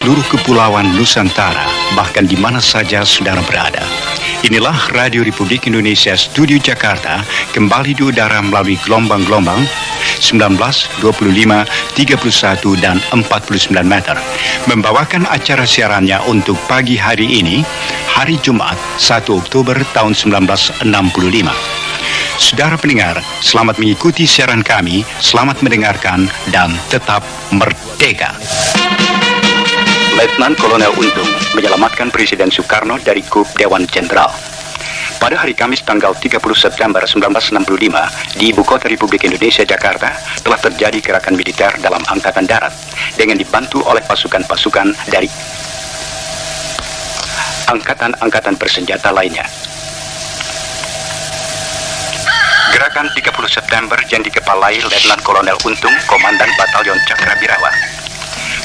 seluruh kepulauan Nusantara, bahkan di mana saja saudara berada. Inilah Radio Republik Indonesia Studio Jakarta, kembali di udara melalui gelombang-gelombang 19, 25, 31, dan 49 meter. Membawakan acara siarannya untuk pagi hari ini, hari Jumat, 1 Oktober tahun 1965. Saudara pendengar, selamat mengikuti siaran kami, selamat mendengarkan, dan tetap merdeka. Letnan Kolonel Untung menyelamatkan Presiden Soekarno dari coup Dewan Jenderal. Pada hari Kamis tanggal 30 September 1965 di Ibu Kota Republik Indonesia Jakarta telah terjadi gerakan militer dalam Angkatan Darat dengan dibantu oleh pasukan-pasukan dari angkatan-angkatan bersenjata lainnya. Gerakan 30 September yang dikepalai Letnan Kolonel Untung, Komandan Batalion Cakrabirawa.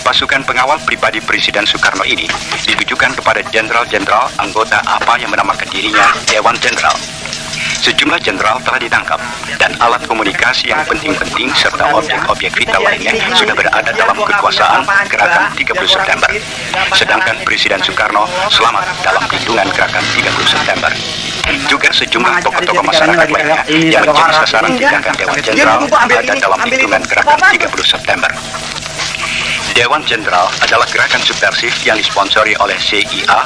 Pasukan pengawal pribadi Presiden Soekarno ini ditujukan kepada jenderal-jenderal anggota apa yang menamakan dirinya Dewan Jenderal. Sejumlah jenderal telah ditangkap dan alat komunikasi yang penting-penting serta objek-objek vital lainnya sudah berada dalam kekuasaan gerakan 30 September. Sedangkan Presiden Soekarno selamat dalam lindungan gerakan 30 September. Juga sejumlah tokoh-tokoh masyarakat lainnya yang menjadi sasaran tindakan Dewan Jenderal ada dalam lindungan gerakan 30 September. Dewan Jenderal adalah gerakan subversif yang disponsori oleh CIA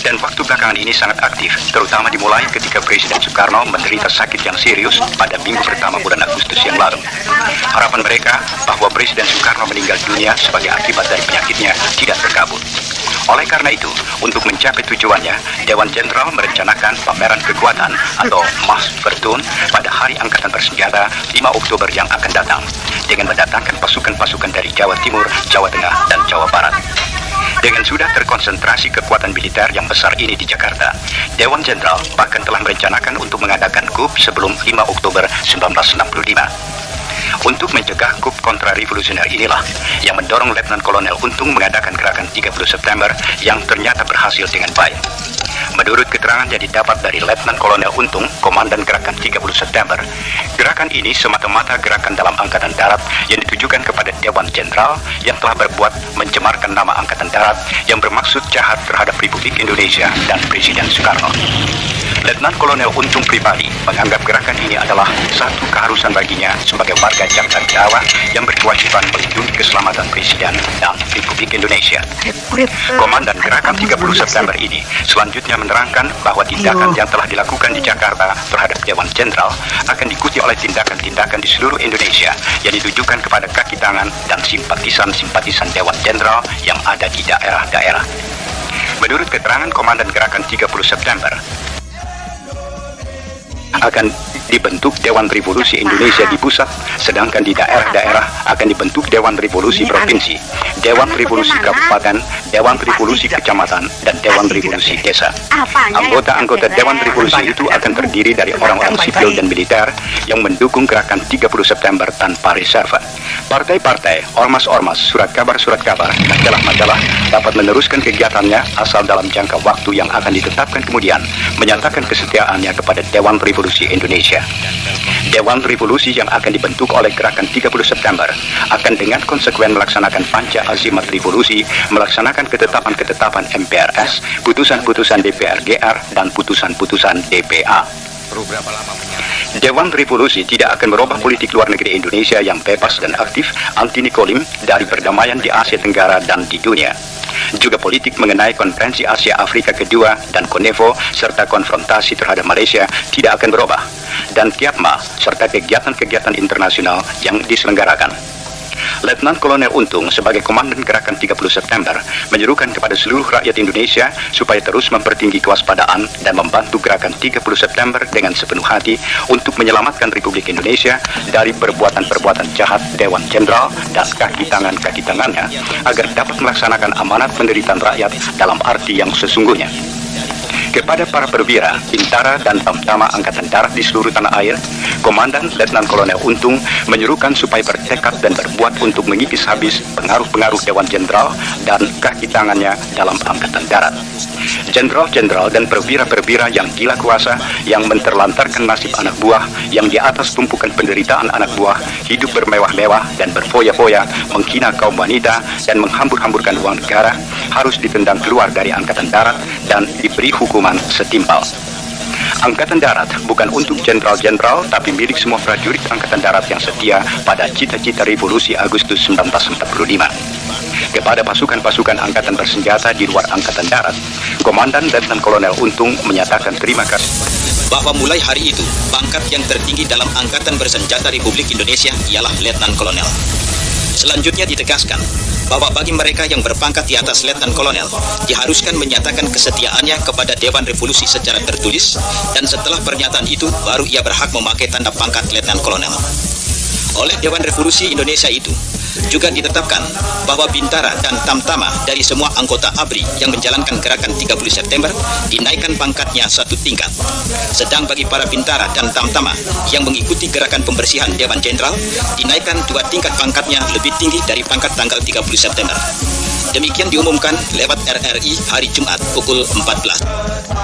dan waktu belakangan ini sangat aktif, terutama dimulai ketika Presiden Soekarno menderita sakit yang serius pada minggu pertama bulan Agustus yang lalu. Harapan mereka bahwa Presiden Soekarno meninggal dunia sebagai akibat dari penyakitnya tidak terkabul. Oleh karena itu, untuk mencapai tujuannya, Dewan Jenderal merencanakan pameran kekuatan atau Marsvertoon pada Hari Angkatan Bersenjata 5 Oktober yang akan datang, dengan mendatangkan pasukan-pasukan dari Jawa Timur, Jawa Tengah, dan Jawa Barat. Dengan sudah terkonsentrasi kekuatan militer yang besar ini di Jakarta, Dewan Jenderal bahkan telah merencanakan untuk mengadakan coup sebelum 5 Oktober 1965. Untuk mencegah coup kontra-revolusioner inilah yang mendorong Letnan Kolonel Untung mengadakan gerakan 30 September yang ternyata berhasil dengan baik. Menurut keterangan yang didapat dari Letnan Kolonel Untung, Komandan Gerakan 30 September, gerakan ini semata-mata gerakan dalam Angkatan Darat yang ditujukan kepada Dewan Jenderal yang telah berbuat mencemarkan nama Angkatan Darat yang bermaksud jahat terhadap Republik Indonesia dan Presiden Soekarno. Letnan Kolonel Untung pribadi menganggap gerakan ini adalah satu keharusan baginya sebagai warga Jakarta yang berkewajiban melindungi keselamatan Presiden dan Republik Indonesia. Komandan Gerakan 30 September ini selanjutnya menerangkan bahwa tindakan yang telah dilakukan di Jakarta terhadap Dewan Jenderal akan diikuti oleh tindakan-tindakan di seluruh Indonesia yang ditujukan kepada kaki tangan dan simpatisan-simpatisan Dewan Jenderal yang ada di daerah-daerah. Menurut keterangan Komandan Gerakan 30 September, akan dibentuk Dewan Revolusi Indonesia di pusat, sedangkan di daerah-daerah akan dibentuk Dewan Revolusi Provinsi, Dewan Revolusi Kabupaten, Dewan Revolusi Kecamatan, dan Dewan Revolusi Desa. Anggota-anggota Dewan Revolusi itu akan terdiri dari orang-orang sipil dan militer yang mendukung gerakan 30 September tanpa reserve. Partai-partai, ormas-ormas, surat kabar, majalah-majalah dapat meneruskan kegiatannya asal dalam jangka waktu yang akan ditetapkan kemudian menyatakan kesetiaannya kepada Dewan Revolusi Indonesia. Dewan Revolusi yang akan dibentuk oleh Gerakan 30 September akan dengan konsekuen melaksanakan panca azimat revolusi, melaksanakan ketetapan-ketetapan MPRS, putusan-putusan DPR GR, dan putusan-putusan DPA. Dewan Revolusi tidak akan merubah politik luar negeri Indonesia yang bebas dan aktif anti-Nikolim dari perdamaian di Asia Tenggara dan di dunia. Juga politik mengenai Konferensi Asia Afrika kedua dan Konevo serta konfrontasi terhadap Malaysia tidak akan berubah, dan Kiatma serta kegiatan-kegiatan internasional yang diselenggarakan. Letnan Kolonel Untung sebagai Komandan Gerakan 30 September menyerukan kepada seluruh rakyat Indonesia supaya terus mempertinggi kewaspadaan dan membantu Gerakan 30 September dengan sepenuh hati untuk menyelamatkan Republik Indonesia dari perbuatan-perbuatan jahat Dewan Jenderal dan kaki tangannya agar dapat melaksanakan amanat penderitaan rakyat dalam arti yang sesungguhnya. Kepada para perwira, bintara, dan tamtama Angkatan Darat di seluruh tanah air, Komandan Letnan Kolonel Untung menyerukan supaya bertekad dan berbuat untuk mengikis habis pengaruh-pengaruh Dewan Jenderal dan kaki tangannya dalam Angkatan Darat. Jenderal-jenderal dan perwira-perwira yang gila kuasa, yang menterlantarkan nasib anak buah, yang di atas tumpukan penderitaan anak buah, hidup bermewah-mewah dan berfoya-foya, menghina kaum wanita dan menghambur-hamburkan uang negara, harus ditendang keluar dari Angkatan Darat dan diberi hukuman setimpal. Angkatan Darat bukan untuk jenderal-jenderal, tapi milik semua prajurit Angkatan Darat yang setia pada cita-cita revolusi Agustus 1945. Kepada pasukan-pasukan angkatan bersenjata di luar Angkatan Darat, Komandan Letnan Kolonel Untung menyatakan terima kasih bahwa mulai hari itu, pangkat yang tertinggi dalam Angkatan Bersenjata Republik Indonesia ialah Letnan Kolonel. Selanjutnya ditegaskan bahwa bagi mereka yang berpangkat di atas Letnan Kolonel diharuskan menyatakan kesetiaannya kepada Dewan Revolusi secara tertulis, dan setelah pernyataan itu baru ia berhak memakai tanda pangkat Letnan Kolonel. Oleh Dewan Revolusi Indonesia itu juga ditetapkan bahwa bintara dan tamtama dari semua anggota ABRI yang menjalankan gerakan 30 September dinaikkan pangkatnya satu tingkat. Sedang bagi para bintara dan tamtama yang mengikuti gerakan pembersihan Dewan Jenderal dinaikkan 2 tingkat pangkatnya lebih tinggi dari pangkat tanggal 30 September. Demikian diumumkan lewat RRI hari Jumat pukul 14.